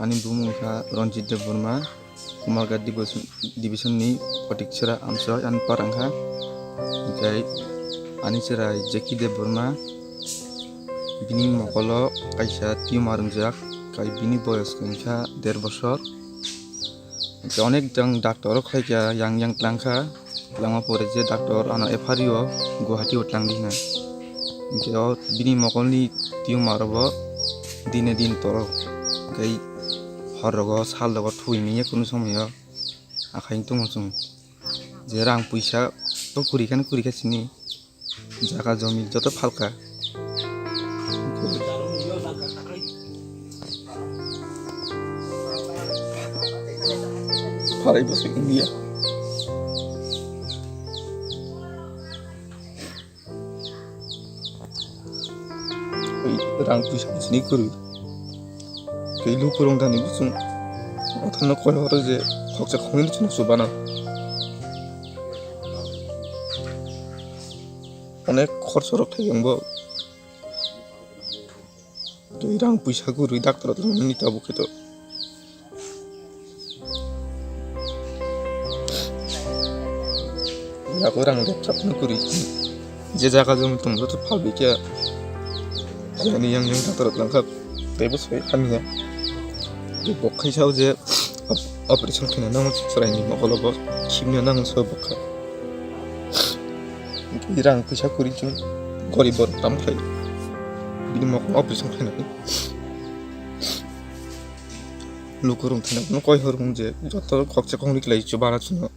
Ani bumungka Ronjit Deburma Kumarga Division ni Patikchera Amsoy an Parangha Gai Ani Serai Jeki Deburma Bini Mokolo Kaisa Tiumarunjak Kai Bini Boyos Kengka 1.5 বছর অনেক doctor খাইকা yang tlangkha lama pore je doctor ana efario guwahati utlang dina ke bini mokolni tiu marobo dine din toro gai horogo saldogo thuini kono somoyo akhai tongosung je rang puisa to kurika sini jaga jomi joto phalka Parai bosik India rang puisa sini kuru keilu kurung dani busung othana koi horo je khokcha khongil chuna subana onek khorcho rok thayangbo to rang puisa kuru doctor to nita buketo aku orang laptop nukuri je jaga jom tumlo to phalbi kya yani yang doctor lengkap tebus fe kaminya di bokai sao je operation kena nang serai ni makolo bo kimnya nang so bokha irang puisa kuri chung goribor tam khai bini mok operation kena ni lukurung thana no koi horung je jotor khokcha khonglik lai chu bara chuno